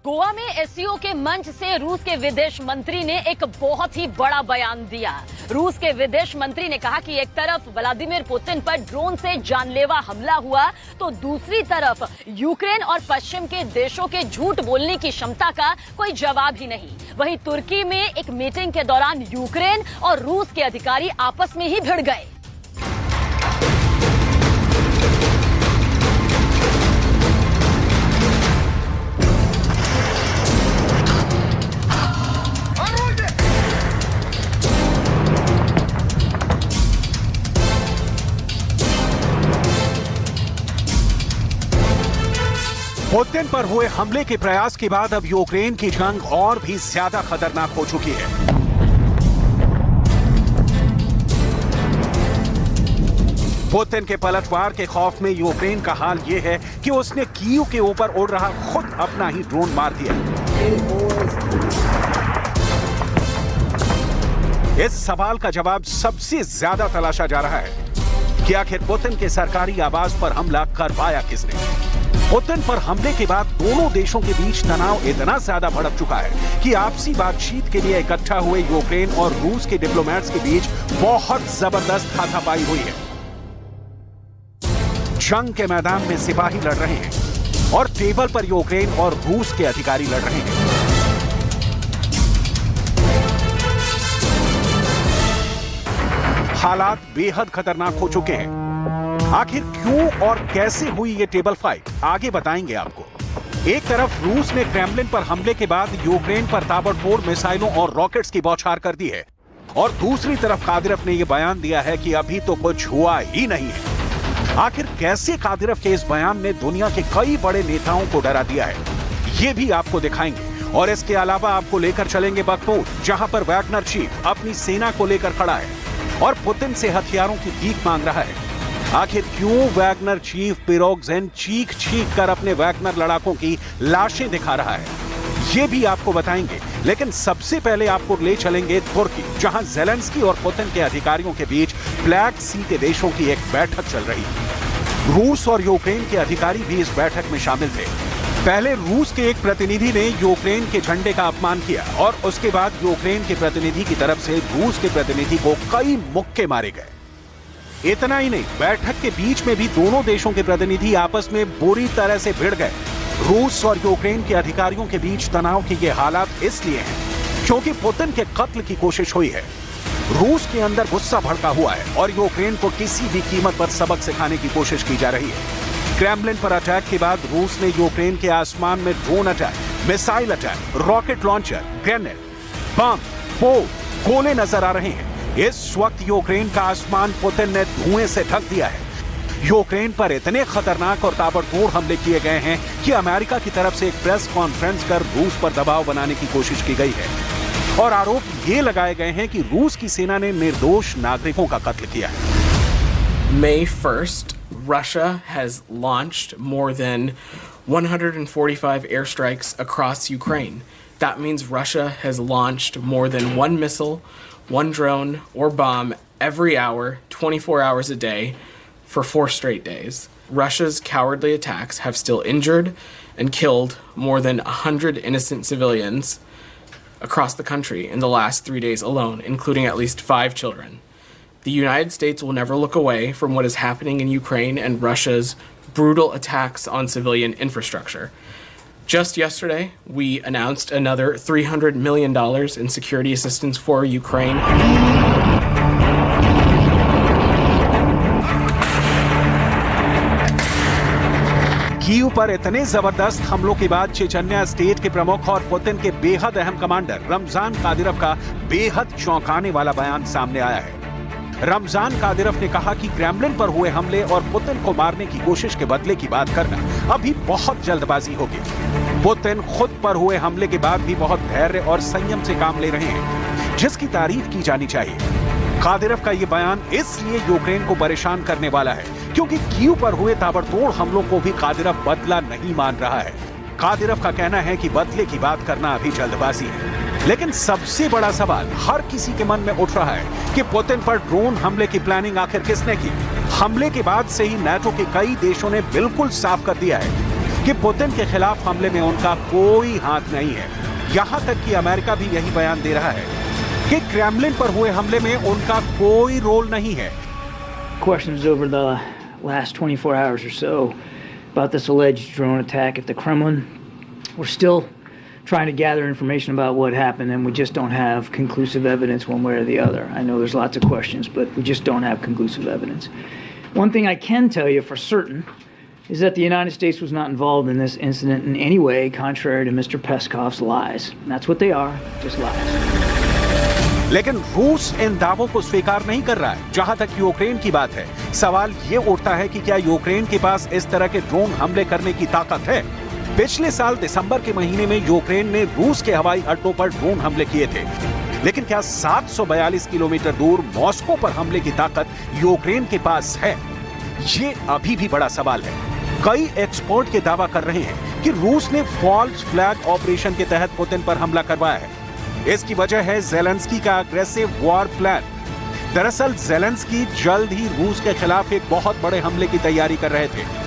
गोवा में एससीओ के मंच से रूस के विदेश मंत्री ने एक बहुत ही बड़ा बयान दिया। रूस के विदेश मंत्री ने कहा कि एक तरफ व्लादिमीर पुतिन पर ड्रोन से जानलेवा हमला हुआ तो दूसरी तरफ यूक्रेन और पश्चिम के देशों के झूठ बोलने की क्षमता का कोई जवाब ही नहीं। वहीं तुर्की में एक मीटिंग के दौरान यूक्रेन और रूस के अधिकारी आपस में ही भिड़ गए। पुतिन पर हुए हमले के प्रयास के बाद अब यूक्रेन की जंग और भी ज्यादा खतरनाक हो चुकी है। पुतिन के पलटवार के खौफ में यूक्रेन का हाल यह है कि उसने कीव के ऊपर उड़ रहा खुद अपना ही ड्रोन मार दिया। इस सवाल का जवाब सबसे ज्यादा तलाशा जा रहा है कि आखिर पुतिन के सरकारी आवास पर हमला करवाया किसने। पुतिन पर हमले के बाद दोनों देशों के बीच तनाव इतना ज्यादा भड़क चुका है कि आपसी बातचीत के लिए इकट्ठा हुए यूक्रेन और रूस के डिप्लोमेट्स के बीच बहुत जबरदस्त हाथापाई हुई है। जंग के मैदान में सिपाही लड़ रहे हैं और टेबल पर यूक्रेन और रूस के अधिकारी लड़ रहे हैं। हालात बेहद खतरनाक हो चुके हैं। आखिर क्यों और कैसे हुई ये टेबल फाइट, आगे बताएंगे आपको। एक तरफ रूस ने क्रेमलिन पर हमले के बाद यूक्रेन पर ताबड़तोड़ मिसाइलों और रॉकेट्स की बौछार कर दी है और दूसरी तरफ कादिरव ने यह बयान दिया है कि अभी तो कुछ हुआ ही नहीं है। आखिर कैसे कादिरव के इस बयान ने दुनिया के कई बड़े नेताओं को डरा दिया है, ये भी आपको दिखाएंगे। और इसके अलावा आपको लेकर चलेंगे बखमूत, जहां पर वैगनर चीफ अपनी सेना को लेकर खड़ा है और पुतिन से हथियारों की भीख मांग रहा है। आखिर क्यों वैगनर चीफ पिरोगजिन चीख चीख कर अपने वैगनर लड़ाकों की लाशें दिखा रहा है, ये भी आपको बताएंगे। लेकिन सबसे पहले आपको ले चलेंगे तुर्की, जहां ज़ेलेंस्की और पुतिन के अधिकारियों के बीच ब्लैक सी के देशों की एक बैठक चल रही है। रूस और यूक्रेन के अधिकारी भी इस बैठक में शामिल थे। पहले रूस के एक प्रतिनिधि ने यूक्रेन के झंडे का अपमान किया और उसके बाद यूक्रेन के प्रतिनिधि की तरफ से रूस के प्रतिनिधि को कई मुक्के मारे गए। इतना ही नहीं, बैठक के बीच में भी दोनों देशों के प्रतिनिधि आपस में बुरी तरह से भिड़ गए। रूस और यूक्रेन के अधिकारियों के बीच तनाव के ये हालात इसलिए हैं क्योंकि पुतिन के कत्ल की कोशिश हुई है। रूस के अंदर गुस्सा भड़का हुआ है और यूक्रेन को किसी भी कीमत पर सबक सिखाने की कोशिश की जा रही है। क्रेमलिन पर अटैक के बाद रूस ने यूक्रेन के आसमान में drone attack, missile attack, rocket launcher, grenade, bomb, गोले नजर आ रहे हैं। इस वक्त यूक्रेन का आसमान पुतिन ने धुएं से ढक दिया है। यूक्रेन पर इतने खतरनाक और ताबड़तोड़ हमले किए गए हैं कि अमेरिका की तरफ से एक प्रेस कॉन्फ्रेंस कर रूस पर दबाव बनाने की कोशिश की गई है और आरोप ये लगाए गए हैं कि रूस की सेना ने निर्दोष नागरिकों का कत्ल किया है। May 1st, Russia has launched more than 145 airstrikes across Ukraine. That means Russia has launched more than one missile, one drone or bomb every hour, 24 hours a day, for 4 straight days. Russia's cowardly attacks have still injured and killed more than 100 innocent civilians across the country in the last 3 days alone, including at least 5 children. The United States will never look away from what is happening in Ukraine and Russia's brutal attacks on civilian infrastructure. Just yesterday, we announced another $300 million in security assistance for Ukraine. Kyiv पर इतने जबरदस्त हमलों के बाद Chechnya state के प्रमुख और Putin के बेहद अहम कमांडर रमजान कादिरव का बेहद चौंकाने वाला बयान सामने आया है। रमजान कादिरव ने कहा कि क्रेमलिन पर हुए हमले और पुतिन को मारने की कोशिश के बदले की बात करना अभी बहुत जल्दबाजी होगी। पुतिन खुद पर हुए हमले के बाद भी बहुत धैर्य और संयम से काम ले रहे हैं, जिसकी तारीफ की जानी चाहिए। कादिरव का यह बयान इसलिए यूक्रेन को परेशान करने वाला है क्योंकि कीव पर हुए ताबड़तोड़ हमलों को भी कादिरव बदला नहीं मान रहा है। कादिरव का कहना है कि बदले की बात करना अभी जल्दबाजी है। लेकिन सबसे बड़ा सवाल हर किसी के मन में उठ रहा है कि पुतिन पर ड्रोन हमले की प्लानिंग आखिर किसने की। हमले के बाद से ही नाटो के कई देशों ने बिल्कुल साफ कर दिया है कि पुतिन के खिलाफ हमले में उनका कोई हाथ नहीं है। यहां तक कि अमेरिका भी यही बयान दे रहा है कि क्रेमलिन पर हुए हमले में उनका कोई रोल नहीं है। Questions over the last 24 hours or so about this alleged drone attack at the Kremlin. We're still trying to gather information about what happened, and we just don't have conclusive evidence one way or the other. I know there's lots of questions, but we just don't have conclusive evidence. One thing I can tell you for certain is that the United States was not involved in this incident in any way, contrary to Mr. Peskov's lies. And that's what they are, just lies. लेकिन रूस इन दावों को स्वीकार नहीं कर रहा है। जहां तक यूक्रेन की बात है, सवाल ये उठता है कि क्या यूक्रेन के पास इस तरह के ड्रोन हमले करने की ताकत है? पिछले साल दिसंबर के महीने में यूक्रेन ने रूस के हवाई अड्डों पर ड्रोन हमले किए थे, लेकिन क्या 742 किलोमीटर दूर मॉस्को पर हमले की ताकत यूक्रेन के पास है? ये अभी भी बड़ा सवाल है। कई एक्सपर्ट के दावा कर रहे हैं कि रूस ने फॉल्स फ्लैग ऑपरेशन के तहत पुतिन पर हमला करवाया है। इसकी वजह है ज़ेलेंस्की का अग्रेसिव वॉर प्लान। दरअसल ज़ेलेंस्की जल्द ही रूस के खिलाफ एक बहुत बड़े हमले की तैयारी कर रहे थे।